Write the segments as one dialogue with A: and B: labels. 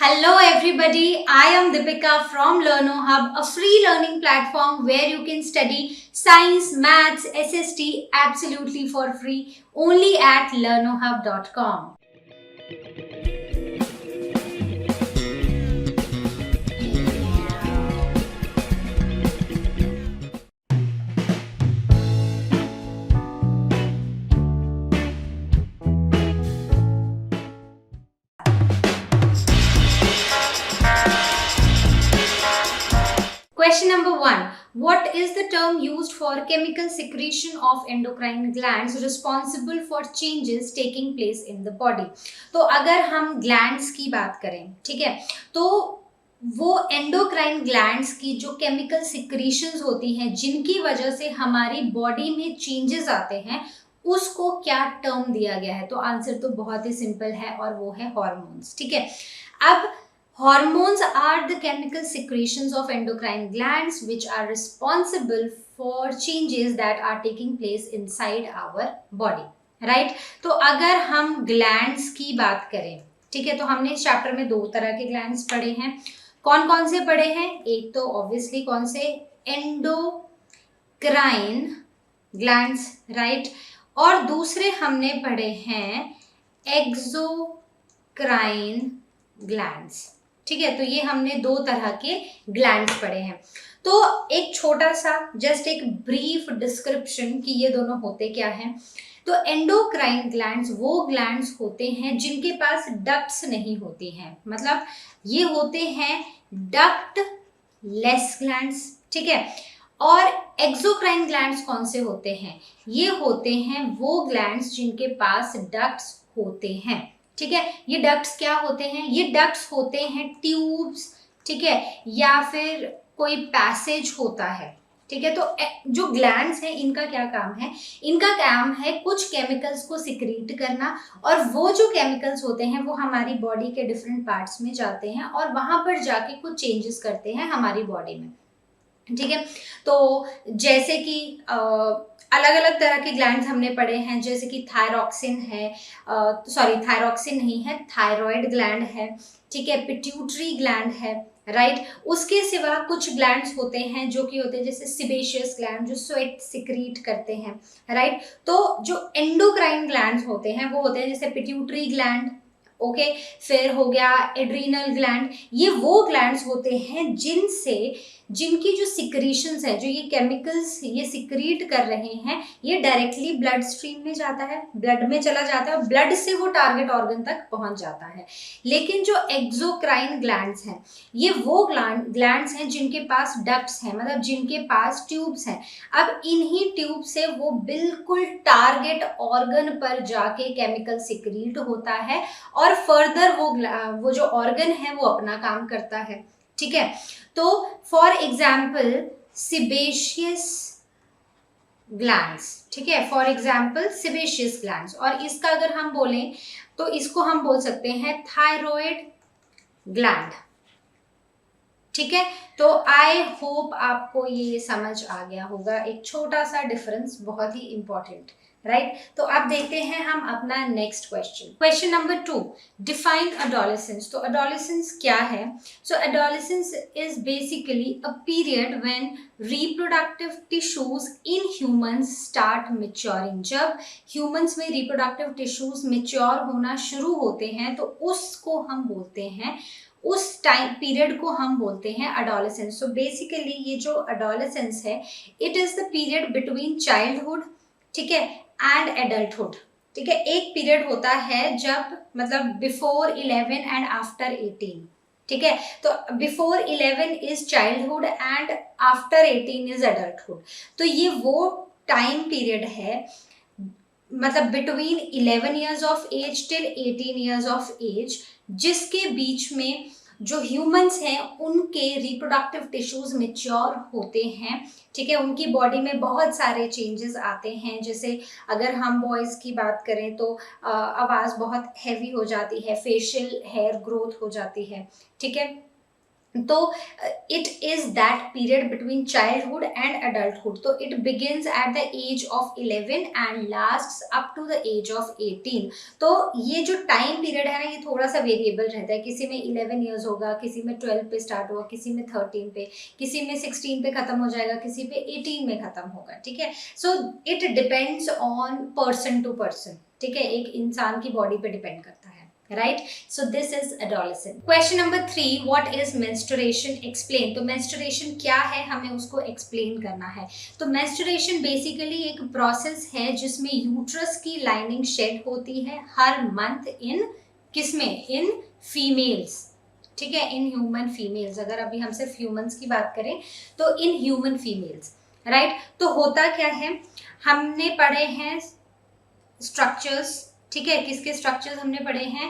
A: Hello everybody, I am Deepika from LearnoHub, a free learning platform where you can study science, maths, SST absolutely for free only at learnohub.com. Question number 1. What is the term used for chemical secretion of endocrine glands responsible for changes taking place in the body? तो अगर हम glands की बात करें, ठीक है, तो वो एंडोक्राइन ग्लैंड्स की जो केमिकल सिक्रीशंस होती हैं जिनकी वजह से हमारी बॉडी में चेंजेस आते हैं उसको क्या टर्म दिया गया है? तो आंसर तो बहुत ही सिंपल है और वो है हॉर्मोन्स। ठीक है, अब hormones are the chemical secretions of endocrine glands which are responsible for changes that are taking place inside our body, right? तो अगर हम glands की बात करें, ठीक है, तो हमने इस चैप्टर में दो तरह के ग्लैंड्स पढ़े हैं। कौन कौन से पढ़े हैं? एक तो ऑब्वियसली कौन से? एंडोक्राइन ग्लैंड्स, राइट, और दूसरे हमने पढ़े हैं एक्सोक्राइन ग्लैंड्स। ठीक है, तो ये हमने दो तरह के ग्लैंड्स पढ़े हैं। तो एक छोटा सा जस्ट एक ब्रीफ डिस्क्रिप्शन कि ये दोनों होते क्या हैं। तो एंडोक्राइन ग्लैंड्स वो ग्लैंड्स होते हैं जिनके पास डक्ट्स नहीं होती हैं, मतलब ये होते हैं डक्ट लेस ग्लैंड्स। ठीक है, और एक्सोक्राइन ग्लैंड्स कौन से होते हैं? ये होते हैं वो ग्लैंड्स जिनके पास डक्ट्स होते हैं। ठीक है, ये डक्ट्स क्या होते हैं? ये डक्ट्स होते हैं ट्यूब्स, ठीक है, या फिर कोई पैसेज होता है। ठीक है, तो जो ग्लैंड्स हैं इनका क्या काम है? इनका काम है कुछ केमिकल्स को सिक्रीट करना, और वो जो केमिकल्स होते हैं वो हमारी बॉडी के डिफरेंट पार्ट्स में जाते हैं और वहां पर जाके कुछ चेंजेस करते हैं हमारी बॉडी में। ठीक है, तो जैसे कि अलग अलग तरह के ग्लैंड्स हमने पढ़े हैं, जैसे कि थायरॉक्सिन है, सॉरी थायरॉक्सिन नहीं है, थायराइड ग्लैंड है, ठीक है, पिट्यूटरी ग्लैंड है, राइट। उसके सिवा कुछ ग्लैंड्स होते हैं जो कि होते हैं जैसे सिबेशियस ग्लैंड जो स्वेट सिक्रीट करते हैं, राइट। तो जो एंडोक्राइन ग्लैंड्स होते हैं वो होते हैं जैसे पिट्यूटरी ग्लैंड, ओके, फिर हो गया एड्रीनल ग्लैंड। ये वो ग्लैंड्स होते हैं जिनकी जो सिक्रीशंस है, जो ये केमिकल्स ये सिक्रीट कर रहे हैं, ये डायरेक्टली ब्लड स्ट्रीम में जाता है, ब्लड में चला जाता है और ब्लड से वो टारगेट ऑर्गन तक पहुंच जाता है। लेकिन जो एक्सोक्राइन ग्लैंड्स हैं ये वो ग्लैंड्स हैं जिनके पास डक्ट्स हैं, मतलब जिनके पास ट्यूब्स हैं। अब इन्हीं ट्यूब से वो बिल्कुल टारगेट ऑर्गन पर जाके केमिकल सिक्रीट होता है और फर्दर वो जो ऑर्गन है वो अपना काम करता है। ठीक है, तो फॉर एग्जाम्पल सिबेशियस ग्लैंड्स, ठीक है, फॉर एग्जाम्पल सिबेशियस ग्लैंड्स, और इसका अगर हम बोलें तो इसको हम बोल सकते हैं थायराइड ग्लैंड। ठीक है, तो आई होप आपको ये समझ आ गया होगा, एक छोटा सा डिफरेंस, बहुत ही इंपॉर्टेंट, राइट। तो अब देखते हैं हम अपना next question. Question number 2, define adolescence. तो अडोलेसेंस क्या है? So adolescence is basically a period when reproductive tissues in humans start maturing. जब ह्यूमंस में रिप्रोडक्टिव टिश्यूज मैच्योर होना शुरू होते हैं तो उसको हम बोलते हैं, उस टाइम पीरियड को हम बोलते हैं अडोलेसेंस। सो बेसिकली ये जो अडोलेसेंस है it is the period between childhood, ठीक है, एंड एडल्टहुड। ठीक है, एक पीरियड होता है जब मतलब बिफोर 11 एंड आफ्टर 18। ठीक है, तो before 11 is childhood and after 18 is adulthood. तो ये वो टाइम पीरियड है, मतलब between 11 years of age till 18 years of age, जिसके बीच में जो ह्यूमंस हैं उनके रिप्रोडक्टिव टिश्यूज मेच्योर होते हैं। ठीक है, उनकी बॉडी में बहुत सारे चेंजेस आते हैं, जैसे अगर हम बॉयज़ की बात करें तो आवाज़ बहुत हैवी हो जाती है, फेशियल हेयर ग्रोथ हो जाती है। ठीक है, तो it is that period between childhood and adulthood. तो it begins at the age of 11 and last up to the age of 18। तो ये जो टाइम पीरियड है ना, ये थोड़ा सा वेरिएबल रहता है। किसी में 11 ईयर्स होगा, किसी में 12 पे स्टार्ट होगा, किसी में 13 पे, किसी में 16 पे खत्म हो जाएगा, किसी पे 18 में खत्म होगा। ठीक है, so it depends on person to person. ठीक है, एक इंसान की बॉडी पे डिपेंड करता है। Right, so this is adolescent. Question number 3, what is menstruation? Explain. तो menstruation क्या है, हमें उसको explain करना है। तो menstruation basically एक process है जिसमें यूट्रस की लाइनिंग शेड होती है हर मंथ इन किसमें, इन फीमेल्स। ठीक है, इन ह्यूमन फीमेल्स। अगर अभी हम सिर्फ ह्यूमंस की बात करें तो इन ह्यूमन फीमेल्स। राइट, तो होता क्या है, हमने पढ़े हैं स्ट्रक्चर्स। ठीक है, किसके स्ट्रक्चर्स हमने पढ़े हैं,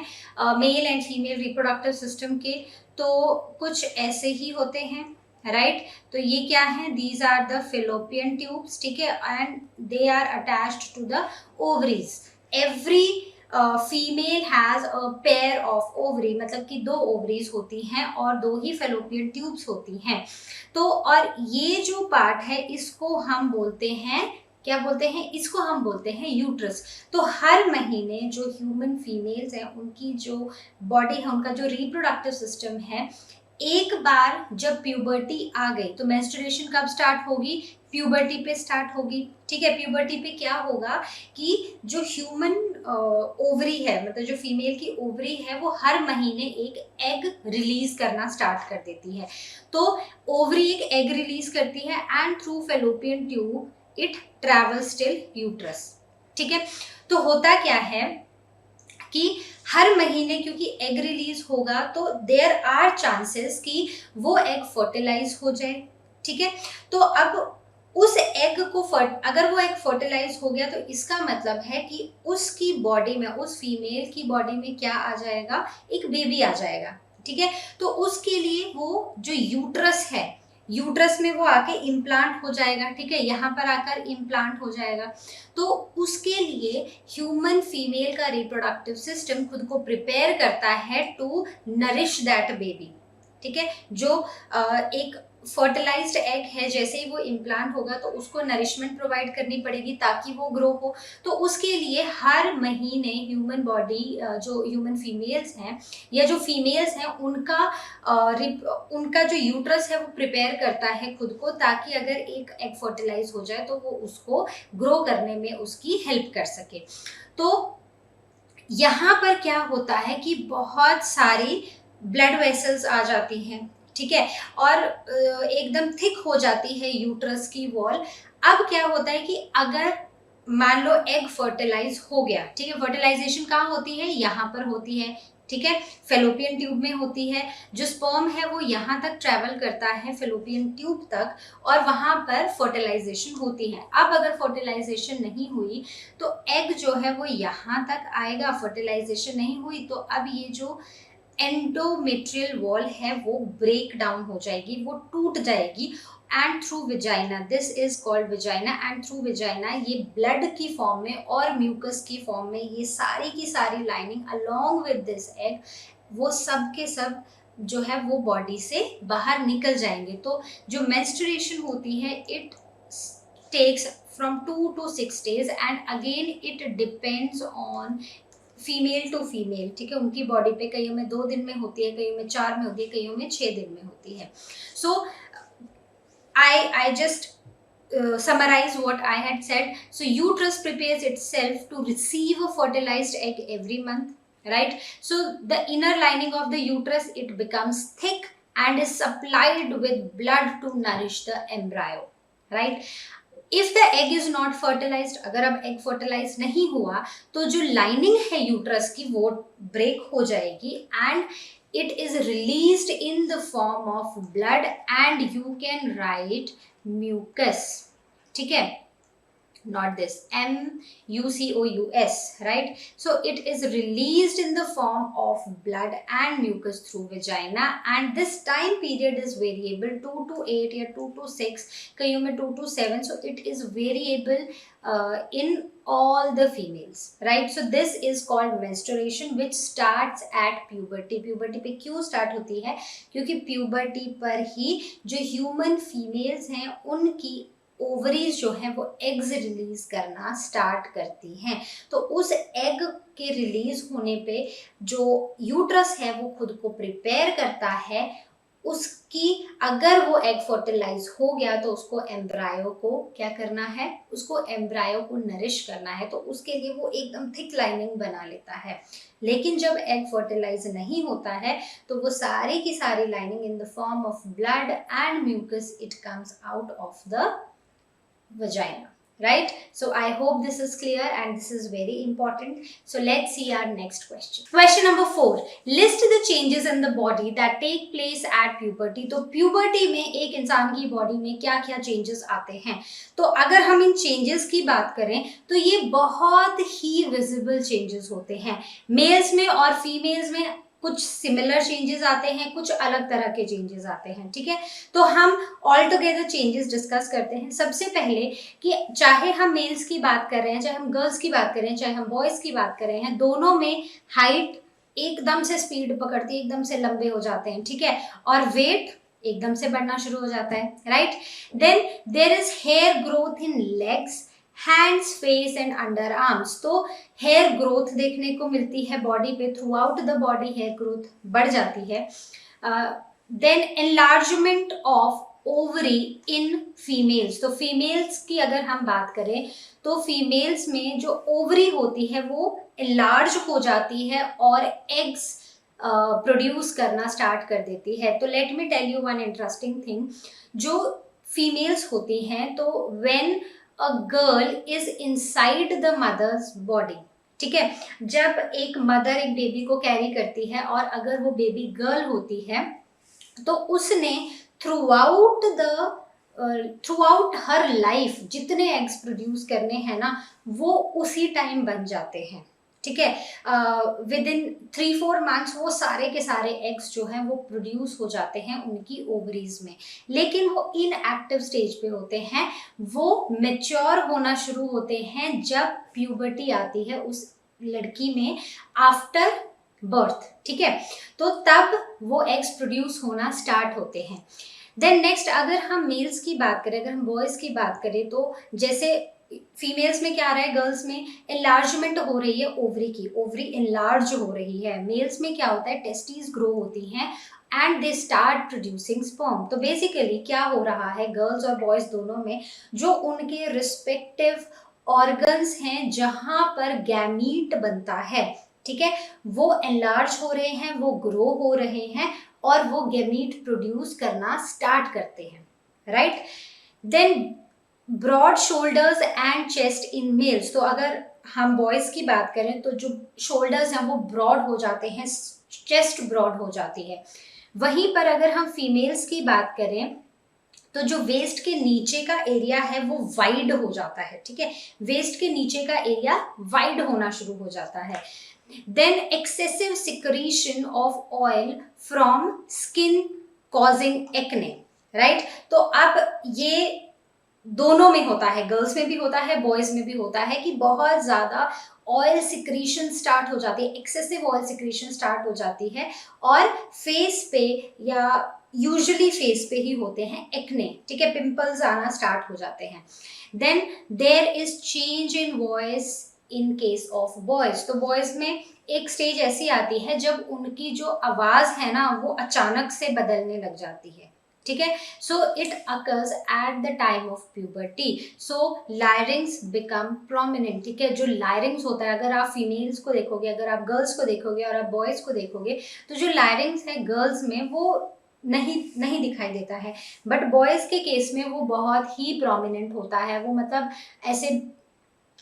A: male and female reproductive system के। तो कुछ ऐसे ही होते हैं। राइट, तो ये क्या है, these are the fallopian tubes. ठीक है, and they are attached to the ovaries. Every female has a pair of ovary, मतलब कि 2 ओवरीज होती हैं और 2 ही फेलोपियन ट्यूब्स होती हैं। तो और ये जो पार्ट है इसको हम बोलते हैं, क्या बोलते हैं, इसको हम बोलते हैं यूट्रस। तो हर महीने जो ह्यूमन फीमेल्स हैं उनकी जो बॉडी है, उनका जो रिप्रोडक्टिव सिस्टम है, एक बार जब प्यूबर्टी आ गई तो मेंस्ट्रुएशन कब स्टार्ट होगी, प्यूबर्टी पे स्टार्ट होगी। ठीक है, प्यूबर्टी पे क्या होगा कि जो ह्यूमन ओवरी है, मतलब जो फीमेल की ओवरी है, वो हर महीने एक एग रिलीज करना स्टार्ट कर देती है। तो ओवरी एक एग रिलीज करती है and through fallopian tube it travels till uterus. ठीक है, तो होता क्या है कि हर महीने क्योंकि एग रिलीज होगा तो देयर आर चांसेस कि वो एग फर्टिलाइज हो जाए। ठीक है, तो अब उस एग को अगर वो एग फर्टिलाइज हो गया तो इसका मतलब है कि उसकी बॉडी में, उस फीमेल की बॉडी में क्या आ जाएगा, एक बेबी आ जाएगा। ठीक है, तो उसके लिए वो जो यूट्रस है, यूट्रस में वो आके इम्प्लांट हो जाएगा। ठीक है, यहाँ पर आकर इम्प्लांट हो जाएगा। तो उसके लिए ह्यूमन फीमेल का रिप्रोडक्टिव सिस्टम खुद को प्रिपेयर करता है टू नरिश दैट बेबी। ठीक है, जो एक फर्टिलाइज्ड एग है, जैसे ही वो इम्प्लांट होगा तो उसको नरिशमेंट प्रोवाइड करनी पड़ेगी ताकि वो ग्रो हो। तो उसके लिए हर महीने ह्यूमन बॉडी, जो ह्यूमन फीमेल्स हैं या जो फीमेल्स हैं, उनका जो यूट्रस है वो प्रिपेयर करता है खुद को, ताकि अगर एक एग फर्टिलाइज हो जाए तो वो उसको ग्रो करने में उसकी हेल्प कर सके। तो यहाँ पर क्या होता है कि बहुत सारी ब्लड वेसल्स आ जाती हैं। ठीक है, और एकदम थिक हो जाती है यूट्रस की वॉल। अब क्या होता है कि अगर मान लो एग फर्टिलाइज हो गया, ठीक है, फर्टिलाइजेशन कहाँ होती है, यहाँ पर होती है। ठीक है, फेलोपियन ट्यूब में होती है। जो स्पर्म है वो यहाँ तक ट्रेवल करता है फेलोपियन ट्यूब तक, और वहां पर फर्टिलाइजेशन होती है। अब अगर फर्टिलाइजेशन नहीं हुई तो एग जो है वो यहाँ तक आएगा, फर्टिलाइजेशन नहीं हुई तो अब ये जो एंडोमेट्रियल वॉल है वो ब्रेक डाउन हो जाएगी, वो टूट जाएगी। And through vagina, this is called vagina, and through vagina ये ब्लड की फॉर्म में और म्यूकस की फॉर्म में ये सारी की सारी lining along with this egg, वो सब के सब जो है वो बॉडी से बाहर निकल जाएंगे। तो जो मेंस्ट्रुएशन होती है it takes from 2 to 6 days and again it depends on female to female. ठीक है, उनकी बॉडी पे कईयों में 2 दिन में होती है, कईयों में 4 में होती है, कईयों में 6 दिन में होती है। सो I just summarize what I had said. So uterus prepares itself to receive a fertilized egg every month, right? So the inner lining of the uterus, it becomes thick and is supplied with blood to nourish the embryo, right? If the egg is not fertilised, अगर अब egg fertilize नहीं हुआ तो जो lining है uterus की वो break हो जाएगी and it is released in the form of blood and you can write mucus. ठीक है, not this, mucous, right? So it is released in the form of blood and mucus through vagina, and this time period is variable 2 to 8 या 2 to 6, कईयों में 2 to 7, so it is variable in all the females, right? So this is called menstruation which starts at puberty. puberty पे क्यों start होती है? क्योंकि puberty पर ही जो human females हैं उनकी ओवरीज जो है वो एग्स रिलीज करना स्टार्ट करती हैं। तो उस एग के रिलीज होने पे जो यूट्रस है वो खुद को प्रिपेयर करता है, उसकी अगर वो एग फर्टिलाइज हो गया तो उसको एम्ब्रायो को क्या करना है, उसको एम्ब्रायो को नरिश करना है, तो उसके लिए वो एकदम थिक लाइनिंग बना लेता है। लेकिन जब एग फर्टिलाइज नहीं होता है तो वो सारी की सारी lining in the form of blood and mucus it comes out of the vagina, right? So I hope this is clear and this is very important. So let's see our next question. Question number 4, list the changes in the body that take place at puberty. तो puberty में एक इंसान की body में क्या क्या changes आते हैं? तो अगर हम इन चेंजेस की बात करें तो ये बहुत ही विजिबल चेंजेस होते हैं। मेल्स में और फीमेल्स में कुछ सिमिलर चेंजेस आते हैं, कुछ अलग तरह के चेंजेस आते हैं, ठीक है? तो हम ऑल टुगेदर चेंजेस डिस्कस करते हैं। सबसे पहले कि चाहे हम मेल्स की बात कर रहे हैं, चाहे हम गर्ल्स की बात कर रहे हैं, चाहे हम बॉयज की बात कर रहे हैं, दोनों में हाइट एकदम से स्पीड पकड़ती है, एकदम से लंबे हो जाते हैं, ठीक है? और वेट एकदम से बढ़ना शुरू हो जाता है, right? Then there is hair growth in legs, hands, face and under arms. तो हेयर ग्रोथ देखने को मिलती है बॉडी पे, throughout the body hair growth बढ़ जाती है। Then enlargement of ovary in females. तो फीमेल्स की अगर हम बात करें तो फीमेल्स में जो ओवरी होती है वो एनलार्ज हो जाती है और एग्स प्रोड्यूस करना स्टार्ट कर देती है। तो let me tell you one interesting thing. जो फीमेल्स होती हैं तो when a girl is inside the mother's body, ठीक है, जब एक मदर एक बेबी को कैरी करती है और अगर वो बेबी गर्ल होती है तो उसने थ्रू आउट हर लाइफ जितने एग्स प्रोड्यूस करने हैं ना वो उसी टाइम बन जाते हैं, ठीक है? विद इन 3-4 मंथ्स वो सारे के सारे एग्स जो हैं वो प्रोड्यूस हो जाते हैं उनकी ओवरीज में। लेकिन वो इनएक्टिव स्टेज पे होते हैं, वो मैच्योर होना शुरू होते हैं जब प्यूबर्टी आती है उस लड़की में आफ्टर बर्थ, ठीक है? तो तब वो एग्स प्रोड्यूस होना स्टार्ट होते हैं। देन नेक्स्ट अगर हम मेल्स की बात करें, अगर हम बॉयज़ की बात करें तो जैसे फीमेल्स में क्या आ रहा है, गर्ल्स में एनलार्जमेंट हो रही है ओवरी की, ओवरी एनलार्ज हो रही है। मेल्स में क्या होता है, टेस्टीज ग्रो होती हैं and they start producing sperm. तो बेसिकली क्या हो रहा है, गर्ल्स और बॉयज दोनों में जो उनके रिस्पेक्टिव ऑर्गन्स हैं जहां पर गैमीट बनता है, ठीक है, वो एनलार्ज हो रहे हैं, वो ग्रो हो रहे हैं और वो गैमीट प्रोड्यूस करना स्टार्ट करते हैं, right? Then broad shoulders and chest in males. तो अगर हम बॉयज की बात करें तो जो शोल्डर्स हैं वो ब्रॉड हो जाते हैं, चेस्ट ब्रॉड हो जाती है। वहीं पर अगर हम फीमेल्स की बात करें तो जो वेस्ट के नीचे का एरिया है वो वाइड हो जाता है, ठीक है? वेस्ट के नीचे का एरिया वाइड होना शुरू हो जाता है। Then excessive secretion of oil from skin causing acne, right? तो अब ये दोनों में होता है, गर्ल्स में भी होता है, बॉयज में भी होता है कि बहुत ज़्यादा ऑयल सिक्रीशन स्टार्ट हो जाती है, एक्सेसिव ऑयल सिक्रीशन स्टार्ट हो जाती है और फेस पे या यूजुअली फेस पे ही होते हैं एक्ने, ठीक है, पिंपल्स आना स्टार्ट हो जाते हैं। Then there is change in voice in case of boys. तो बॉयज में एक स्टेज ऐसी आती है जब उनकी जो आवाज़ है ना वो अचानक से बदलने लग जाती है, ठीक है? So it occurs at the time of puberty, so लायरिंग्स become prominent, ठीक है? जो लायरिंग्स होता है, अगर आप फीमेल्स को देखोगे, अगर आप गर्ल्स को देखोगे और आप बॉयज़ को देखोगे तो जो लायरिंग्स है गर्ल्स में वो नहीं दिखाई देता है, बट बॉयज़ के केस में वो बहुत ही प्रोमिनेंट होता है, वो मतलब ऐसे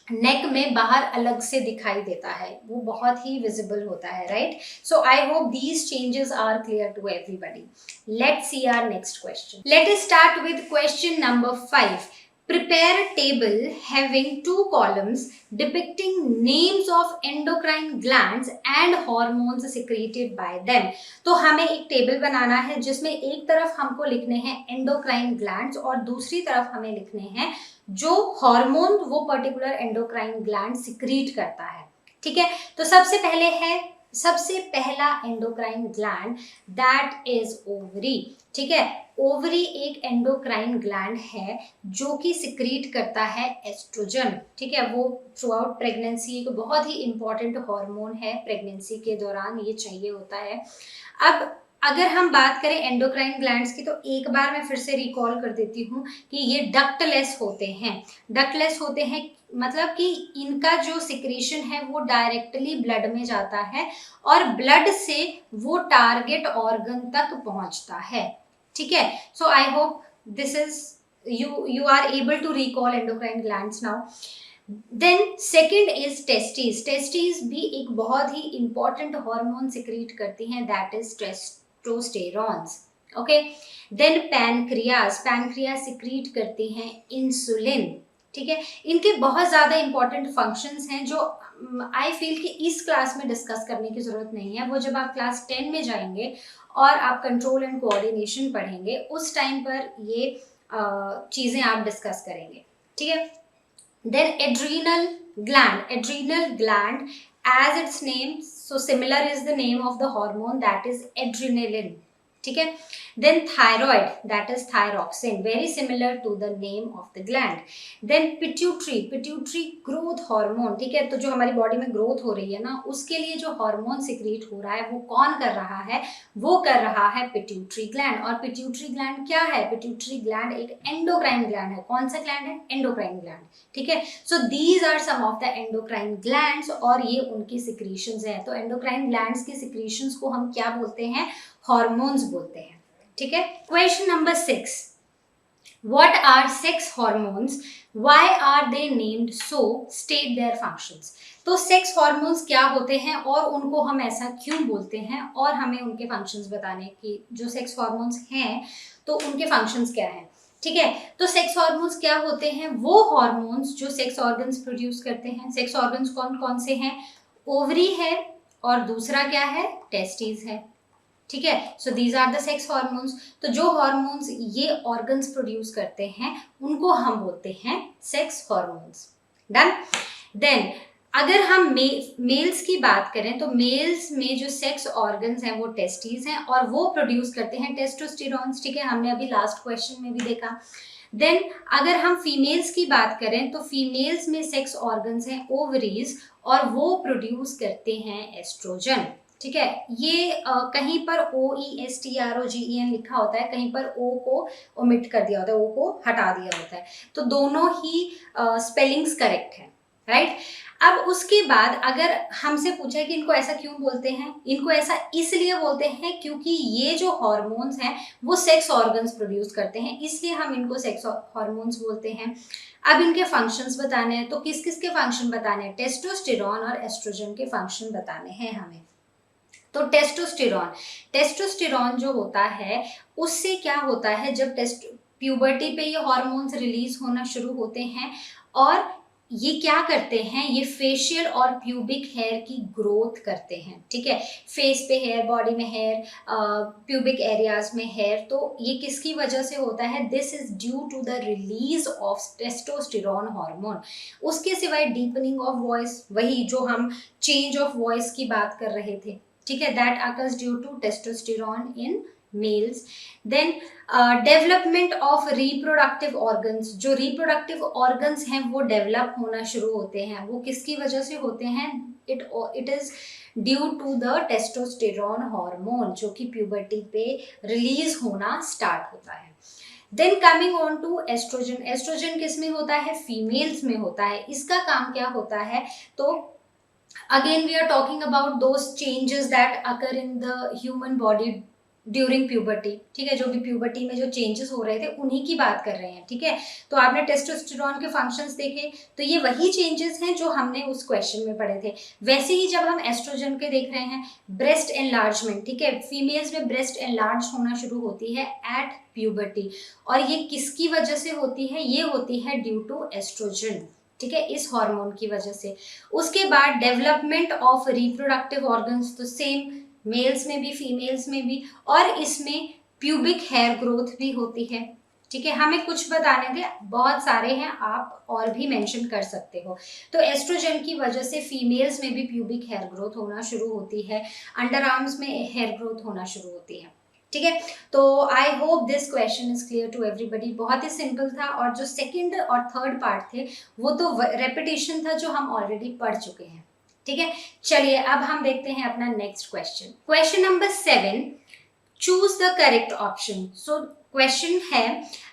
A: नेक में बाहर अलग से दिखाई देता है, वो बहुत ही विजिबल होता है, right? So I hope these changes are clear to everybody. Let's see our next question. Let us start with question number 5। Prepare a table having 2 columns depicting names of endocrine glands and hormones secreted by them. तो हमें एक table बनाना है जिसमें एक तरफ हमको लिखने हैं एंडोक्राइन ग्लैंड्स और दूसरी तरफ हमें लिखने हैं जो हार्मोन वो पर्टिकुलर एंडोक्राइन ग्लैंड सिक्रीट करता है। ठीक है, तो सबसे पहला endocrine gland that is ovary. ठीक है, ओवरी एक एंडोक्राइन ग्लैंड है जो कि सिक्रीट करता है एस्ट्रोजन। ठीक है, वो थ्रू आउट प्रेगनेंसी एक बहुत ही इंपॉर्टेंट हार्मोन है, प्रेगनेंसी के दौरान ये चाहिए होता है। अब अगर हम बात करें एंडोक्राइन ग्लैंड्स की तो एक बार मैं फिर से रिकॉल कर देती हूँ कि ये डक्टलेस होते हैं। डक्टलेस होते हैं मतलब कि इनका जो सिक्रीशन है वो डायरेक्टली ब्लड में जाता है और ब्लड से वो टारगेट ऑर्गन तक पहुंचता है। ठीक है, so I hope this is you are able to recall endocrine glands now. Then second is testes. Testes भी एक बहुत ही important hormone secrete करती हैं, that is testosterone. Okay, then pancreas secrete करती हैं insulin. ठीक है, इनके बहुत ज़्यादा इंपॉर्टेंट फंक्शंस हैं जो आई फील कि इस क्लास में डिस्कस करने की ज़रूरत नहीं है। वो जब आप क्लास 10 में जाएंगे और आप कंट्रोल एंड कोऑर्डिनेशन पढ़ेंगे उस टाइम पर ये चीज़ें आप डिस्कस करेंगे। ठीक है, then adrenal gland as its name, so similar is the name of the hormone that is adrenaline. ठीक है, then thyroid that is thyroxine, very similar to the name of the gland. Then pituitary growth hormone. ठीक है, तो जो हमारी body में growth हो रही है ना उसके लिए जो हार्मोन सिक्रीट हो रहा है वो कौन कर रहा है, वो कर रहा है पिट्यूटरी ग्लैंड। और पिट्यूटरी ग्लैंड क्या है, पिट्यूटरी ग्लैंड एक एंडोक्राइन ग्लैंड है। कौन सा ग्लैंड है, एंडोक्राइन ग्लैंड। ठीक है, so these are some of the endocrine glands और ये उनकी सिक्रीशंस हैं। तो एंडोक्राइन ग्लैंड्स की सिक्रीशंस को हम क्या बोलते हैं, हार्मोन्स बोलते हैं। ठीक है, question number 6, what are sex hormones, why are they named so, state their functions. तो सेक्स हार्मोन्स क्या होते हैं और उनको हम ऐसा क्यों बोलते हैं और हमें उनके फंक्शंस बताने की, जो सेक्स हार्मोन्स हैं तो उनके फंक्शंस क्या हैं। ठीक है, तो सेक्स हार्मोन्स क्या होते हैं, वो हार्मोन्स जो सेक्स ऑर्गन्स प्रोड्यूस करते हैं। सेक्स ऑर्गन्स कौन कौन से हैं, ओवरी है और दूसरा क्या है, टेस्टिस है। ठीक है, so these are the sex hormones. तो जो हार्मोन्स ये ऑर्गन्स प्रोड्यूस करते हैं उनको हम बोलते हैं सेक्स हार्मोन्स। डन। देन अगर हम मेल्स की बात करें तो मेल्स में जो सेक्स ऑर्गन्स हैं वो टेस्टिस हैं और वो प्रोड्यूस करते हैं टेस्टोस्टेरॉन। ठीक है, हमने अभी लास्ट क्वेश्चन में भी देखा। देन अगर हम फीमेल्स की बात करें तो फीमेल्स में सेक्स ऑर्गन्स हैं ओवरीज और वो प्रोड्यूस करते हैं एस्ट्रोजन। ठीक है, ये कहीं पर OESTROGEN लिखा होता है, कहीं पर O को ओमिट कर दिया होता है, O को हटा दिया होता है, तो दोनों ही स्पेलिंग्स करेक्ट है, राइट। अब उसके बाद अगर हमसे पूछा है कि इनको ऐसा क्यों बोलते हैं, इनको ऐसा इसलिए बोलते हैं क्योंकि ये जो हार्मोन्स हैं वो सेक्स ऑर्गन्स प्रोड्यूस करते हैं, इसलिए हम इनको सेक्स हार्मोन्स बोलते हैं। अब इनके फंक्शंस बताने हैं, तो किस किस के फंक्शन बताने हैं, टेस्टोस्टेरॉन और एस्ट्रोजन के फंक्शन बताने हैं हमें। तो टेस्टोस्टेरॉन जो होता है उससे क्या होता है, जब प्यूबर्टी पे ये हार्मोन्स रिलीज होना शुरू होते हैं और ये क्या करते हैं, ये फेशियल और प्यूबिक हेयर की ग्रोथ करते हैं। ठीक है, फेस पे हेयर, बॉडी में हेयर, प्यूबिक एरियाज में हेयर, तो ये किसकी वजह से होता है, this is due to the release of testosterone hormone. उसके सिवाय डीपनिंग ऑफ वॉइस, वही जो हम चेंज ऑफ वॉइस की बात कर रहे थे, ठीक है, that occurs due to testosterone in males. Then development of reproductive organs, जो रिप्रोडक्टिव ऑर्गन्स हैं वो डेवलप होना शुरू होते हैं, वो किसकी वजह से होते हैं, it is due to the testosterone hormone जो कि प्यूबर्टी पे रिलीज होना स्टार्ट होता है। Then coming on to oestrogen, oestrogen किस में होता है, फीमेल्स में होता है। इसका काम क्या होता है, तो again we are talking about those changes that occur in the human body during puberty, ठीक है, जो भी प्यूबर्टी में जो चेंजेस हो रहे थे उन्हीं की बात कर रहे हैं, ठीक है। तो आपने टेस्टोस्टेरोन के फंक्शंस देखे, तो ये वही चेंजेस हैं जो हमने उस क्वेश्चन में पढ़े थे। वैसे ही जब हम एस्ट्रोजन के देख रहे हैं, ब्रेस्ट एनलार्जमेंट, ठीक है, फीमेल्स में ब्रेस्ट एनलार्ज होना शुरू होती है एट प्यूबर्टी, और ये किसकी वजह से होती है, ये होती है ड्यू टू एस्ट्रोजन, ठीक है, इस हार्मोन की वजह से। उसके बाद डेवलपमेंट ऑफ रिप्रोडक्टिव ऑर्गन्स, तो सेम मेल्स में भी फीमेल्स में भी, और इसमें प्यूबिक हेयर ग्रोथ भी होती है, ठीक है। हमें कुछ बताने थे, बहुत सारे हैं, आप और भी मेंशन कर सकते हो। तो एस्ट्रोजन की वजह से फीमेल्स में भी प्यूबिक हेयर ग्रोथ होना शुरू होती है, अंडर आर्म्स में हेयर ग्रोथ होना शुरू होती है, ठीक है। तो I hope this question is clear to everybody. बहुत ही सिंपल था, और जो सेकंड और थर्ड पार्ट थे वो तो रेपिटेशन था जो हम ऑलरेडी पढ़ चुके हैं, ठीक है। चलिए अब हम देखते हैं अपना next question, question number 7, choose the correct option. So question है,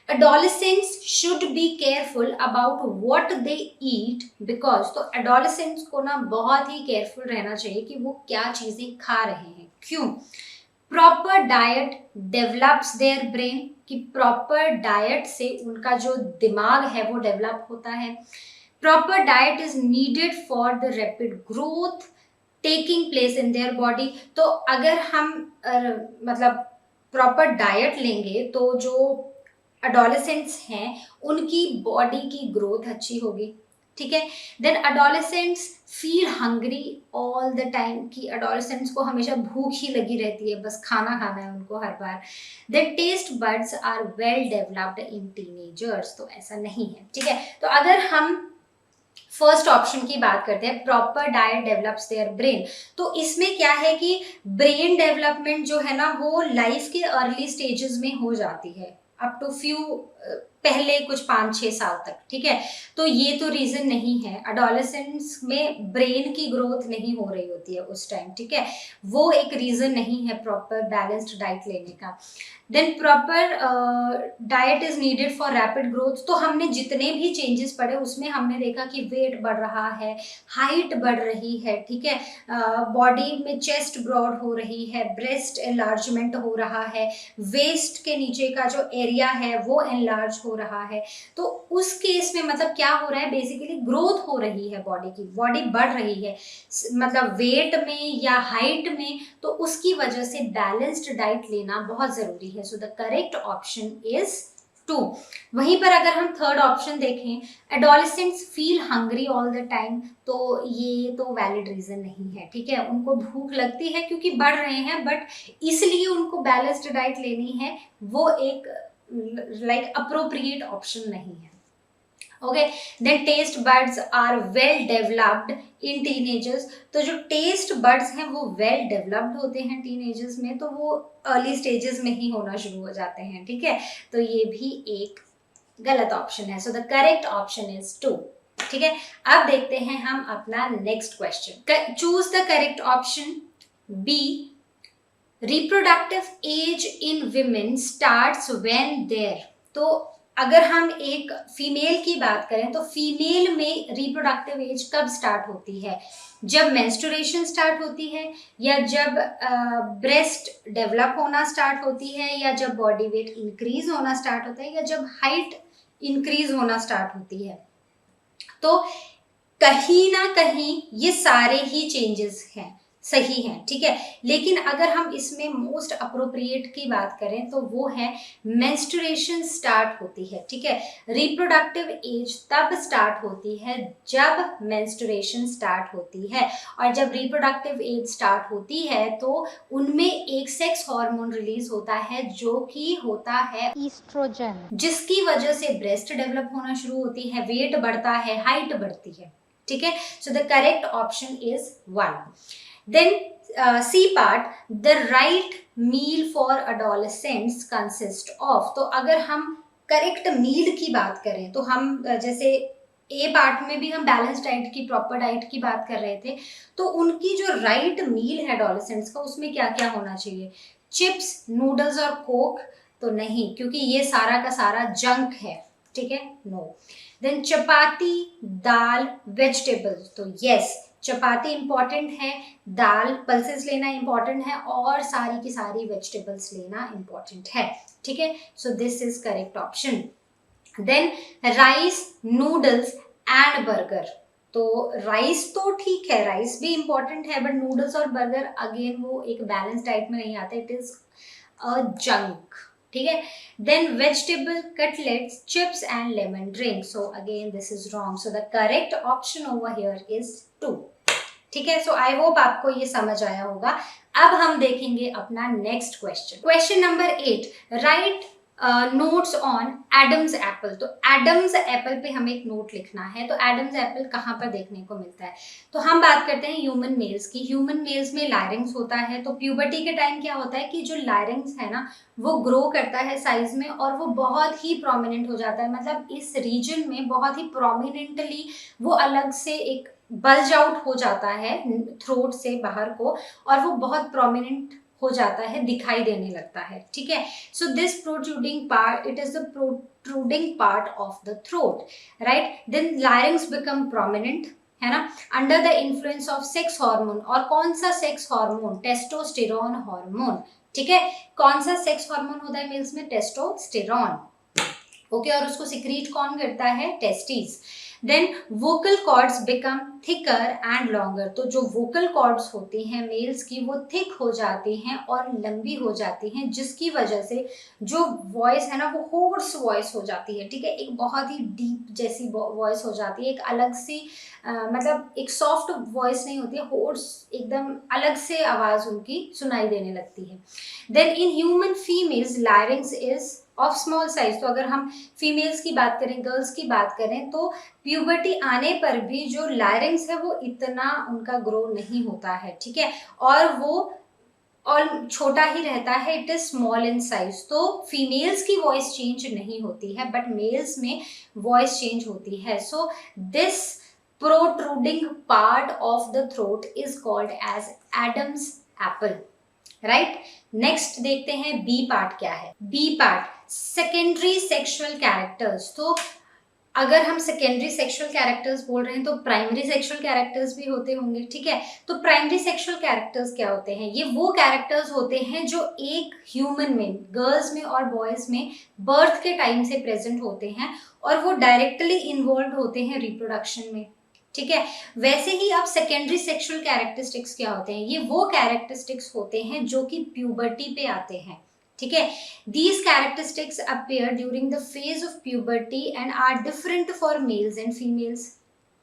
A: adolescents should be careful about what they eat because, तो adolescents को ना बहुत ही केयरफुल रहना चाहिए कि वो क्या चीजें खा रहे हैं, क्यों। Proper diet develops their brain, कि प्रॉपर डाइट से उनका जो दिमाग है वो डेवलप होता है। Proper diet is needed for the rapid growth taking place in their body. तो अगर हम मतलब प्रॉपर डाइट लेंगे तो जो अडोलेसेंट्स हैं उनकी बॉडी की ग्रोथ अच्छी होगी, ठीक है। Then adolescents feel hungry all the time, कि अडोलेसेंट्स को हमेशा भूख ही लगी रहती है, बस खाना खाना है उनको हर बार। Then taste buds are well developed in teenagers, तो ऐसा नहीं है, ठीक है। तो अगर हम फर्स्ट ऑप्शन की बात करते हैं, proper diet develops their brain, तो इसमें क्या है कि ब्रेन डेवलपमेंट जो है ना वो लाइफ के अर्ली स्टेजेस में हो जाती है, अप टू फ्यू पहले कुछ 5-6 साल तक, ठीक है। तो ये तो रीजन नहीं है, अडोलेसेंस में ब्रेन की ग्रोथ नहीं हो रही होती है उस टाइम, ठीक है, वो एक रीजन नहीं है प्रॉपर बैलेंस्ड डाइट लेने का। Then proper diet is needed for rapid growth, तो हमने जितने भी चेंजेस पढ़े उसमें हमने देखा कि वेट बढ़ रहा है, हाइट बढ़ रही है, ठीक है, बॉडी में चेस्ट ब्रॉड हो रही है, ब्रेस्ट एनलार्जमेंट हो रहा है, वेस्ट के नीचे का जो एरिया है वो एनलार्ज हो रहा है। तो उस केस में मतलब क्या हो रहा है, बेसिकली ग्रोथ हो रही है बॉडी की, बॉडी बढ़ रही है, मतलब वेट में या हाइट में, तो उसकी वजह से बैलेंस्ड डाइट लेना बहुत जरूरी है। So the correct option is 2। वहीं पर अगर हम थर्ड ऑप्शन देखें, adolescents feel hungry all the time, तो ये तो वैलिड रीजन नहीं है, ठीक है। उनको भूख लगती है क्योंकि बढ़ रहे हैं, बट इसलिए उनको बैलेंस्ड डाइट लेनी है, वो एक लाइक अप्रोप्रिएट ऑप्शन नहीं है। Okay, then taste buds are well developed in teenagers, तो जो टेस्ट बड्स हैं वो वेल डेवलप्ड होते हैं टीनेजर्स में, तो वो अर्ली स्टेजेस में ही होना शुरू हो जाते हैं, ठीक है। तो ये भी एक गलत ऑप्शन है। So the correct option is 2, ठीक है। अब देखते हैं हम अपना next question, choose the correct option B, reproductive age in women starts when there. तो अगर हम एक फीमेल की बात करें तो फीमेल में रिप्रोडक्टिव एज कब स्टार्ट होती है, जब मेंस्ट्रुएशन स्टार्ट होती है, या जब ब्रेस्ट डेवलप होना स्टार्ट होती है, या जब बॉडी वेट इंक्रीज होना स्टार्ट होता है, या जब हाइट इंक्रीज होना स्टार्ट होती है। तो कहीं ना कहीं ये सारे ही चेंजेस हैं, सही है, ठीक है। लेकिन अगर हम इसमें मोस्ट अप्रोप्रिएट की बात करें तो वो है मेंस्ट्रुएशन स्टार्ट होती है, ठीक है। रिप्रोडक्टिव एज तब स्टार्ट होती है जब मेंस्ट्रुएशन स्टार्ट होती है, और जब रिप्रोडक्टिव एज स्टार्ट होती है तो उनमें एक सेक्स हार्मोन रिलीज होता है जो कि होता है ईस्ट्रोजन, जिसकी वजह से ब्रेस्ट डेवलप होना शुरू होती है, वेट बढ़ता है, हाइट बढ़ती है, ठीक है। So the correct option is 1। Then C part, the right meal for adolescents consist of, तो अगर हम करेक्ट मील की बात करें तो हम जैसे ए पार्ट में भी हम बैलेंस डाइट की, प्रॉपर डाइट की बात कर रहे थे, तो उनकी जो राइट मील है एडोलेसेंट्स का उसमें क्या क्या होना चाहिए, चिप्स, नूडल्स और कोक तो नहीं, क्योंकि ये सारा का सारा जंक है, ठीक है, नो। देन चपाती, दाल, वेजिटेबल्स, तो यस, चपाती इंपॉर्टेंट है, दाल पल्सेस लेना इंपॉर्टेंट है, और सारी की सारी वेजिटेबल्स लेना इंपॉर्टेंट है, ठीक है। So this is correct option. Then rice, noodles and burger. तो राइस तो ठीक है, राइस भी इंपॉर्टेंट है, बट नूडल्स और बर्गर अगेन वो एक बैलेंस डाइट में नहीं आते, इट इज अ जंक, ठीक है। Then vegetable cutlets, chips and lemon drink. So again this is wrong, so the correct option over here is 2, ठीक है। सो आई होप आपको ये समझ आया होगा। अब हम देखेंगे अपना next question, question number 8, right notes on Adam's apple. तो एडम्स एप्पल पे हमें एक नोट लिखना है। तो एडम्स एप्पल कहाँ पर देखने को मिलता है? तो हम बात करते हैं ह्यूमन मेल्स की। ह्यूमन मेल्स में लायरिंग्स होता है। तो प्यूबर्टी के टाइम क्या होता है कि जो लायरिंग्स है ना वो ग्रो करता है साइज में, और वो बहुत ही प्रोमिनेंट हो जाता है, मतलब इस रीजन में बहुत ही प्रोमिनेंटली वो अलग से एक बल्ज आउट हो जाता है थ्रोट से बाहर को, और वो बहुत प्रोमिनेंट हो जाता है, दिखाई देने लगता है, ठीक है। So this protruding part, it is the protruding part of the throat, right. Then larynx become prominent, है ना, under the influence of sex hormone. और कौन सा सेक्स हार्मोन? टेस्टोस्टेरोन हार्मोन, ठीक है। कौन सा सेक्स हार्मोन होता है मेल्स में? Testosterone, okay. और उसको सिक्रीट कौन करता है? Testis. Then vocal cords become thicker and longer. तो जो वोकल कॉर्ड्स होती हैं मेल्स की वो थिक हो जाती हैं और लंबी हो जाती हैं, जिसकी वजह से जो वॉइस है ना वो होर्स वॉइस हो जाती है, ठीक है। एक बहुत ही डीप जैसी वॉइस हो जाती है, एक अलग सी मतलब एक सॉफ्ट वॉइस नहीं होती है, होर्स एकदम अलग से आवाज उनकी सुनाई देने लगती है। Then in human females larynx is of small size. तो अगर हम फीमेल्स की बात करें, गर्ल्स की बात करें, तो प्यूबर्टी आने पर भी जो लायरिंग्स है वो इतना उनका ग्रो नहीं होता है, ठीक है, और वो और छोटा ही रहता है, it is small in size. तो फीमेल्स की वॉइस चेंज नहीं होती है, बट मेल्स में वॉइस चेंज होती है। So this protruding part of the throat is called as Adam's apple, right. Next देखते हैं बी पार्ट क्या है। B part, secondary sexual characters. तो अगर हम सेकेंडरी सेक्सुअल कैरेक्टर्स बोल रहे हैं तो प्राइमरी सेक्सुअल कैरेक्टर्स भी होते होंगे, ठीक है। तो प्राइमरी सेक्सुअल कैरेक्टर्स क्या होते हैं? ये वो कैरेक्टर्स होते हैं जो एक ह्यूमन में, गर्ल्स में और बॉयज में बर्थ के टाइम से प्रेजेंट होते हैं, और वो डायरेक्टली इन्वॉल्व होते हैं रिप्रोडक्शन में, ठीक है। वैसे ही अब सेकेंडरी सेक्सुअल कैरेक्टरिस्टिक्स क्या होते हैं? ये वो कैरेक्टरिस्टिक्स होते हैं जो कि प्यूबर्टी पे आते हैं, ठीक है। These characteristics appear during the phase of puberty and are different for males and females,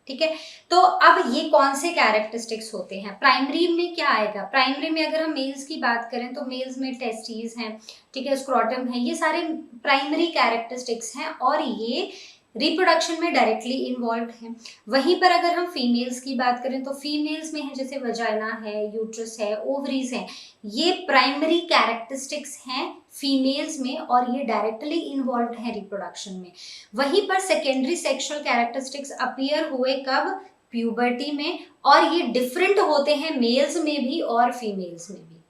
A: ठीक है। तो अब ये कौन से कैरेक्टरिस्टिक्स होते हैं? प्राइमरी में क्या आएगा? प्राइमरी में अगर हम मेल्स की बात करें तो मेल्स में टेस्टीज हैं, ठीक है, स्क्रोटम है, ये सारे प्राइमरी कैरेक्टरिस्टिक्स हैं, और ये रिप्रोडक्शन में डायरेक्टली इन्वॉल्व हैं। वहीं पर अगर हम फीमेल्स की बात करें तो फीमेल्स में है जैसे वजाइना है, यूट्रस है, ओवरीज हैं, ये प्राइमरी कैरेक्टरिस्टिक्स हैं फीमेल्स में, और ये डायरेक्टली इन्वॉल्व है रिप्रोडक्शन में। वहीं पर सेकेंडरी सेक्सुअल कैरेक्टरिस्टिक्स अपीयर हुए कब? प्यूबर्टी में, और ये डिफरेंट होते हैं मेल्स में भी और फीमेल्स में भी,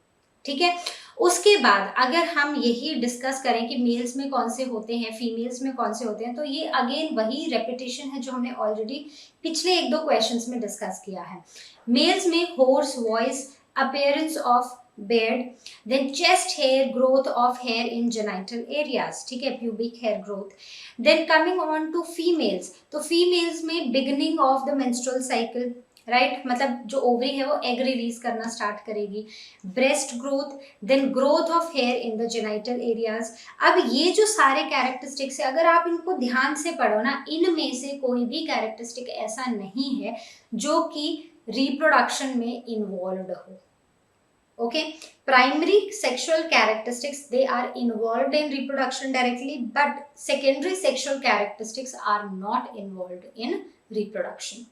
A: ठीक है। उसके बाद अगर हम यही डिस्कस करें कि मेल्स में कौन से होते हैं, फीमेल्स में कौन से होते हैं, तो ये अगेन वही रेपिटेशन है जो हमने ऑलरेडी पिछले 1-2 क्वेश्चंस में डिस्कस किया है। मेल्स में hoarse voice, appearance of beard, then chest hair, growth of hair in genital areas, ठीक है, pubic hair growth. Then coming on to females, तो females में beginning of the menstrual cycle, right, मतलब जो ovary है वो egg release करना start करेगी, breast growth, then growth of hair in the genital areas. अब ये जो सारे कैरेक्टरिस्टिक्स है, अगर आप इनको ध्यान से पढ़ो ना, इनमें से कोई भी कैरेक्टरिस्टिक ऐसा नहीं है जो कि रिप्रोडक्शन में इन्वॉल्व हो, okay. Primary sexual characteristics, they are involved in reproduction directly, but secondary sexual characteristics are not involved in reproduction,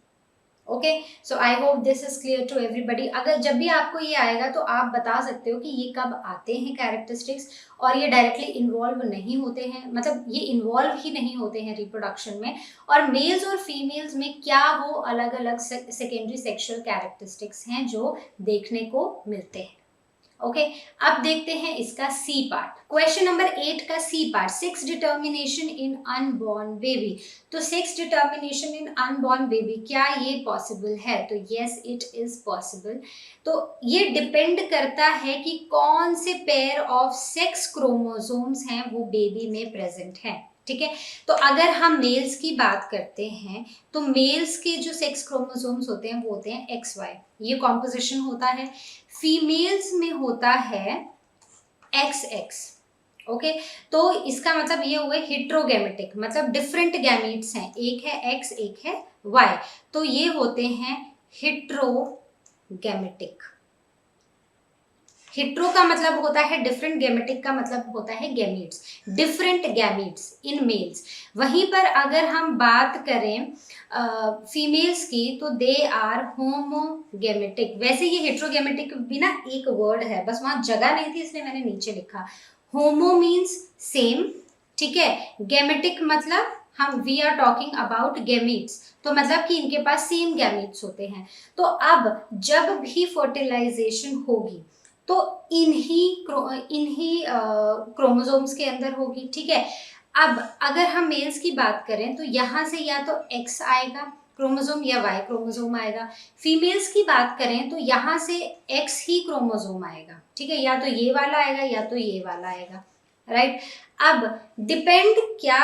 A: okay. So I hope this is clear to everybody. अगर जब भी आपको ये आएगा तो आप बता सकते हो कि ये कब आते हैं कैरेक्टरिस्टिक्स, और ये डायरेक्टली इन्वॉल्व नहीं होते हैं, मतलब ये इन्वॉल्व ही नहीं होते हैं रिप्रोडक्शन में, और मेल्स और फीमेल्स में क्या वो अलग अलग सेकेंडरी सेक्सुअल कैरेक्टरिस्टिक्स हैं जो देखने को मिलते हैं, ओके अब देखते हैं इसका सी पार्ट। क्वेश्चन नंबर 8 का C part, sex determination in unborn baby. तो sex determination in unborn baby, क्या ये पॉसिबल है? तो यस इट इज पॉसिबल। तो ये डिपेंड करता है कि कौन से पेयर ऑफ सेक्स क्रोमोसोम्स हैं वो बेबी में प्रेजेंट हैं। ठीक है, तो अगर हम मेल्स की बात करते हैं तो मेल्स के जो सेक्स क्रोमोसोम्स होते हैं वो होते हैं एक्स वाई, ये कॉम्पोजिशन होता है। फीमेल्स में होता है एक्स एक्स। ओके, तो इसका मतलब ये हुए हिट्रोगेमेटिक, मतलब डिफरेंट गैमीट्स हैं, एक है एक्स एक है वाई, तो ये होते हैं हिट्रोगेमेटिक। हिट्रो का मतलब होता है डिफरेंट, गैमेटिक का मतलब होता है gametes, different gametes in males. वहीं पर अगर हम बात करें फीमेल्स की तो दे आर होमोगेमेटिक। वैसे ये हेट्रोगेमेटिक भी ना एक वर्ड है, बस वहां जगह नहीं थी इसलिए मैंने नीचे लिखा। होमो मीन्स सेम, ठीक है, गैमेटिक मतलब हम we are talking about gametes, तो मतलब कि इनके पास सेम गैमीट्स होते हैं। तो अब जब भी फर्टिलाइजेशन होगी तो इन्हीं क्रोमोसोम्स के अंदर होगी। ठीक है, अब अगर हम मेल्स की बात करें तो यहाँ से या तो एक्स आएगा क्रोमोसोम या वाई क्रोमोसोम आएगा। फीमेल्स की बात करें तो यहाँ से एक्स ही क्रोमोसोम आएगा। ठीक है, या तो ये वाला आएगा या तो ये वाला आएगा, राइट। अब डिपेंड क्या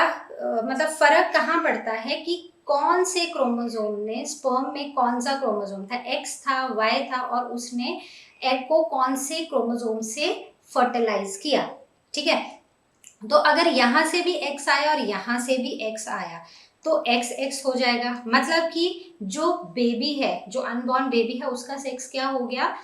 A: मतलब फर्क कहाँ पड़ता है कि कौन से क्रोमोसोम ने, स्पर्म में कौन सा क्रोमोसोम था, एक्स था वाई था, और उसने एग को कौन से क्रोमोसोम से फर्टिलाइज किया। ठीक है, तो अगर यहां से भी एक्स आया और यहां से भी एक्स आया तो एक्स एक्स हो जाएगा, मतलब कि जो बेबी है, जो अनबॉर्न बेबी है, उसका सेक्स क्या हो गया?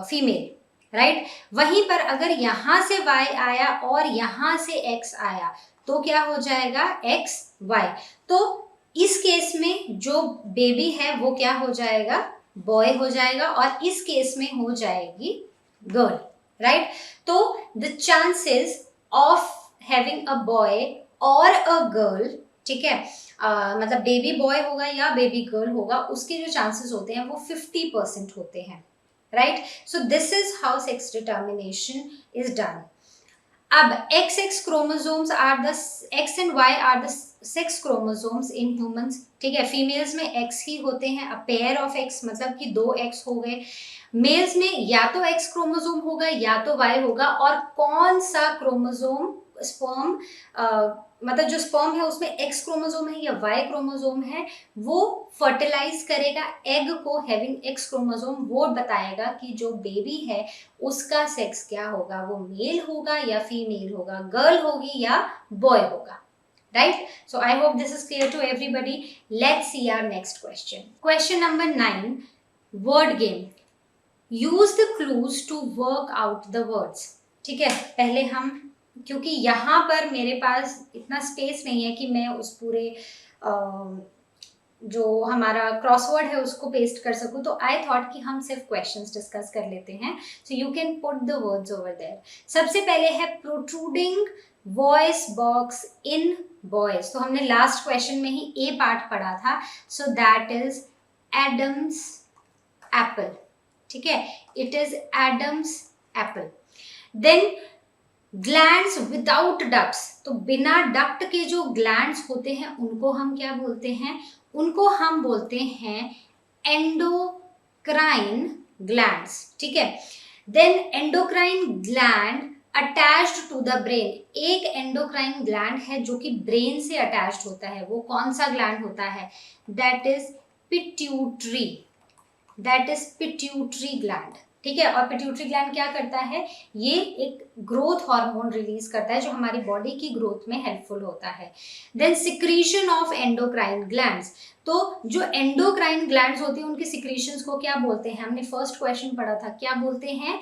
A: Female, right. वहीं पर अगर यहां से वाई आया और यहां से एक्स आया तो क्या हो जाएगा? X Y. तो इस केस में जो बेबी है वो क्या हो जाएगा? बॉय हो जाएगा, और इस केस में हो जाएगी गर्ल, राइट। तो the chances of having a boy और अ गर्ल, ठीक है, मतलब बेबी बॉय होगा या बेबी गर्ल होगा, उसके जो चांसेस होते हैं वो 50% होते हैं, right? So this is how sex determination is done. अब XX chromosomes are the X and Y are the sex chromosomes in humans. ठीक है, फीमेल्स में X ही होते हैं, a pair of X मतलब कि दो X हो गए। मेल्स में या तो X क्रोमोसोम होगा या तो Y होगा, और कौन सा क्रोमोसोम स्पर्म मतलब जो स्पर्म है उसमें एक्स क्रोमोसोम है या वाई क्रोमोसोम है, वो फर्टिलाइज करेगा एग को हैविंग एक्स क्रोमोसोम, वो बताएगा कि जो बेबी है उसका सेक्स क्या होगा, वो मेल होगा या फीमेल होगा, गर्ल होगी या बॉय होगा, right? So I hope this is clear to everybody. Let's see our next question. Question number 9, word game. Use the clues to work out the words. ठीक है, पहले हम, क्योंकि यहाँ पर मेरे पास इतना स्पेस नहीं है कि मैं उस पूरे जो हमारा क्रॉसवर्ड है उसको पेस्ट कर सकूं, तो आई थॉट कि हम सिर्फ क्वेश्चंस डिस्कस कर लेते हैं, so you can put the words over there. सबसे पहले है protruding voice box in boys, तो हमने लास्ट क्वेश्चन में ही ए पार्ट पढ़ा था, so that is Adam's apple. ठीक है, it is Adam's apple. Then glands without ducts, तो बिना डक्ट के जो ग्लैंड्स होते हैं उनको हम क्या बोलते हैं? उनको हम बोलते हैं एंडोक्राइन ग्लैंड्स। ठीक है, then endocrine gland attached to the brain, एक एंडोक्राइन ग्लैंड है जो कि ब्रेन से अटैच्ड होता है, वो कौन सा ग्लैंड होता है? That is pituitary, that is pituitary gland. ठीक है, और पिट्यूटरी ग्लैंड क्या करता है? ये एक ग्रोथ हार्मोन रिलीज करता है जो हमारी बॉडी की ग्रोथ में हेल्पफुल होता है। Then secretion of endocrine glands, तो जो एंडोक्राइन ग्लैंड्स होती हैं उनकी सिक्रीशंस को क्या बोलते हैं? हमने फर्स्ट क्वेश्चन पढ़ा था, क्या बोलते हैं?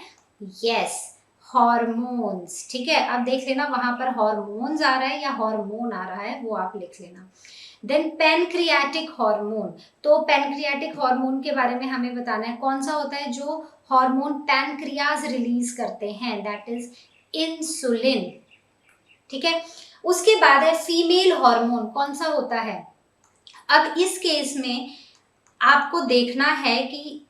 A: Yes, hormones. ठीक है, अब देख लेना वहां पर हॉर्मोन्स आ रहा है या हॉर्मोन आ रहा है, वो आप लिख लेना। देन पैनक्रियाटिक हार्मोन, तो पैनक्रियाटिक हार्मोन के बारे में हमें बताना है, कौन सा होता है जो हार्मोन पैनक्रियाज रिलीज करते हैं? That is insulin. ठीक है, उसके बाद है फीमेल हार्मोन, कौन सा होता है? अब इस केस में आपको देखना है कि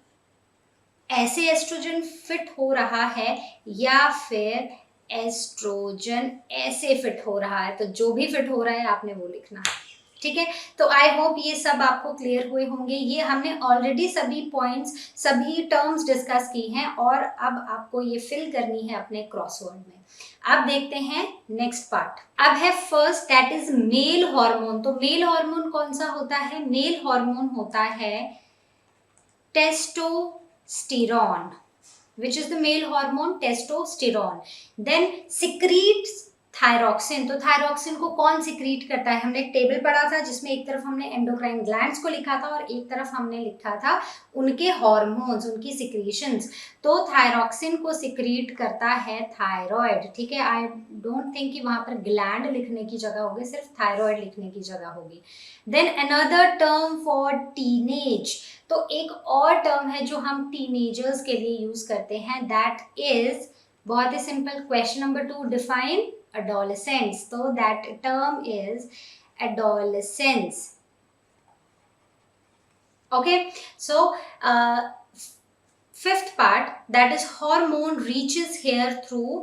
A: ऐसे एस्ट्रोजन फिट हो रहा है या फिर एस्ट्रोजन ऐसे फिट हो रहा है। तो जो भी फिट हो रहा है आपने वो लिखना है, ठीक है। तो आई होप ये सब आपको क्लियर हुए होंगे। ये हमने ऑलरेडी सभी पॉइंट्स, सभी टर्म्स डिस्कस की हैं और अब आपको ये फिल करनी है अपने क्रॉसवर्ड में। अब देखते हैं नेक्स्ट पार्ट। अब है first, that is male hormone. तो मेल हार्मोन कौन सा होता है? मेल हार्मोन होता है testosterone, which is the male hormone testosterone. Then secretes thyroxine. तो थायरॉक्सिन को कौन सिक्रीट करता है? हमने एक टेबल पढ़ा था जिसमें एक तरफ हमने एंडोक्राइन ग्लैंड्स को लिखा था और एक तरफ हमने लिखा था उनके हार्मोन्स, उनकी सिक्रीशंस। तो थायरॉक्सिन को सिक्रीट करता है थायराइड, ठीक है। आई डोंट थिंक कि वहां पर ग्लैंड लिखने की जगह होगी, सिर्फ थायराइड लिखने की जगह होगी। Then another term for teenage. तो एक और टर्म है जो हम टीनेजर्स के लिए यूज करते हैं, दैट इज, बहुत ही simple, question number 2, define adolescence. So that term is adolescence. Okay, so fifth part, that is hormone reaches here through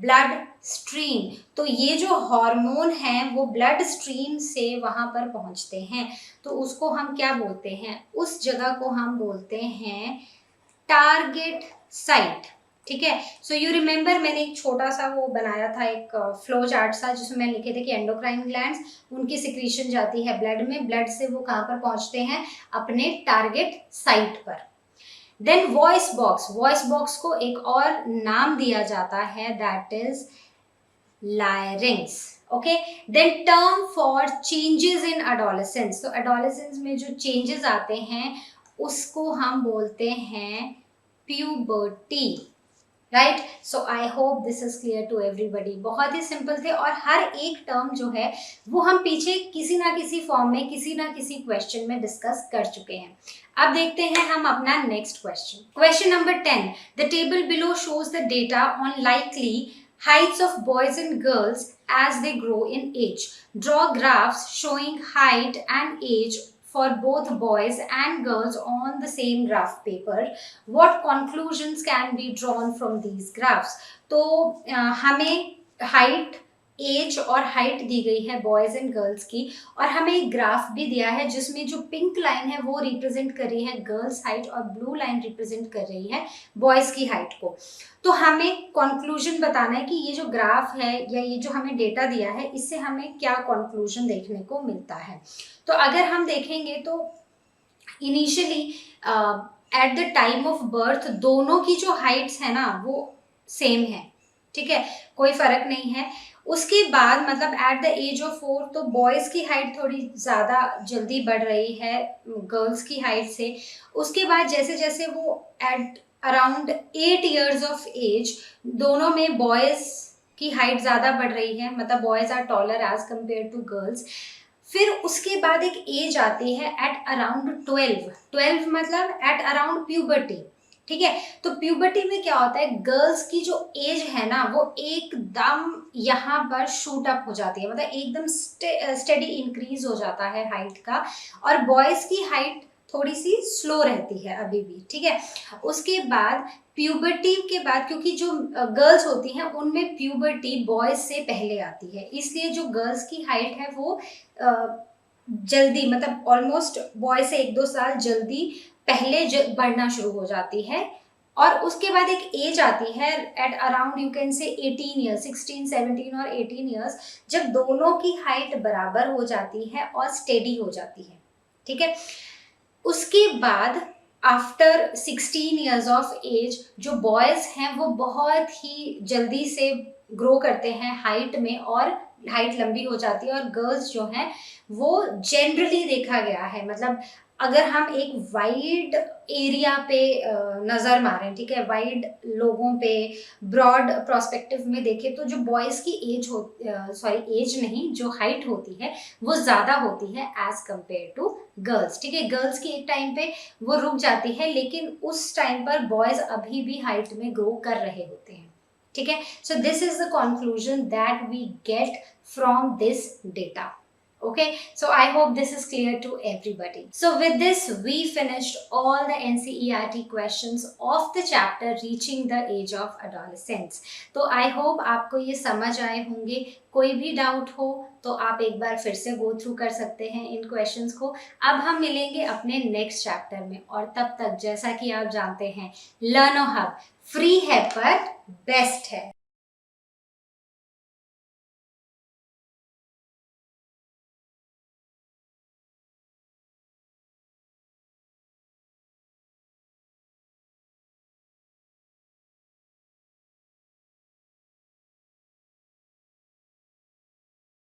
A: blood stream. तो ये जो हार्मोन है वो ब्लड स्ट्रीम से वहां पर पहुंचते हैं, तो उसको हम क्या बोलते हैं? उस जगह को हम बोलते हैं टारगेट साइट, ठीक है। सो यू रिमेंबर, मैंने एक छोटा सा वो बनाया था, एक फ्लो चार्ट सा, जिसमें मैं लिखे थे कि एंडोक्राइन ग्लैंड्स, उनकी सिक्रीशन जाती है ब्लड में, ब्लड से वो कहाँ पर पहुंचते हैं? अपने टारगेट साइट पर। Then voice box, voice box को एक और नाम दिया जाता है, that is larynx. Okay, then term for changes in adolescence. तो एडोलेसेंस में जो चेंजेस आते हैं उसको हम बोलते हैं puberty, right. So I hope this is clear to everybody. बहुत ही सिंपल थे और हर एक टर्म जो है वो हम पीछे किसी ना किसी फॉर्म में, किसी ना किसी क्वेश्चन में डिस्कस कर चुके हैं। अब देखते हैं हम अपना next question. Question number 10, the table below shows the data on likely heights of boys and girls as they grow in age. Draw graphs showing height and age for both boys and girls on the same graph paper. What conclusions can be drawn from these graphs? तो हमें height, as और height दी गई है boys and girls की, और हमें एक graph भी दिया है जिसमें जो पिंक लाइन है वो रिप्रेजेंट कर रही है गर्ल्स हाइट और ब्लू लाइन रिप्रेजेंट कर रही है बॉयज की हाइट को। तो हमें कंक्लूजन बताना है कि ये जो ग्राफ है या ये जो हमें डेटा दिया है इससे हमें क्या कंक्लूजन देखने को मिलता है। तो अगर हम देखेंगे तो initially at the time of birth दोनों की जो हाइट्स है ना वो सेम है, ठीक है, कोई फर्क नहीं है। उसके बाद मतलब एट द एज ऑफ 4 तो बॉयज की हाइट थोड़ी ज़्यादा जल्दी बढ़ रही है गर्ल्स की हाइट से। उसके बाद जैसे जैसे वो at around 8 years of age दोनों में बॉयज की हाइट ज़्यादा बढ़ रही है, मतलब boys are taller as compared to girls. फिर उसके बाद एक एज आती है एट अराउंड 12 मतलब एट अराउंड प्यूबर्टी, ठीक है। तो प्यूबर्टी में क्या होता है, गर्ल्स की जो एज है ना वो एकदम यहाँ पर शूट अप हो जाती है, मतलब एकदम स्टेडी इंक्रीज हो जाता है हाइट का, और बॉयज की हाइट थोड़ी सी स्लो रहती है अभी भी, ठीक है। उसके बाद प्यूबर्टी के बाद, क्योंकि जो गर्ल्स होती हैं उनमें प्यूबर्टी बॉयज से पहले आती है, इसलिए जो गर्ल्स की हाइट है वो जल्दी, मतलब ऑलमोस्ट बॉयज से 1-2 साल जल्दी पहले बढ़ना शुरू हो जाती है। और उसके बाद एक एज आती है at around you can say 18 years, 16, 17 और 18 years, जब दोनों की हाइट बराबर हो जाती है और स्टेडी हो जाती है, ठीक है। उसके बाद आफ्टर 16 years ऑफ एज जो बॉयज हैं वो बहुत ही जल्दी से ग्रो करते हैं हाइट में और हाइट लंबी हो जाती है, और गर्ल्स जो हैं वो जनरली देखा गया है, मतलब अगर हम एक वाइड एरिया पे नज़र मारें, ठीक है, वाइड लोगों पे ब्रॉड प्रोस्पेक्टिव में देखें तो जो बॉयज़ की एज हो, सॉरी एज नहीं, जो हाइट होती है वो ज़्यादा होती है एज कंपेयर टू गर्ल्स, ठीक है। गर्ल्स की एक टाइम पे वो रुक जाती है, लेकिन उस टाइम पर बॉयज़ अभी भी हाइट में ग्रो कर रहे होते हैं, ठीक है। So this is the conclusion that we get from this data. Okay, so I hope this is clear to everybody. So with this, we finished all the NCERT questions of the chapter Reaching the Age of Adolescence. तो I hope आपको ये समझ आए होंगे. कोई भी doubt हो तो आप एक बार फिर से गो थ्रू कर सकते हैं इन क्वेश्चंस को. अब हम मिलेंगे अपने नेक्स्ट चैप्टर में, और तब तक जैसा कि आप जानते हैं, लर्नो हब फ्री है पर बेस्ट है.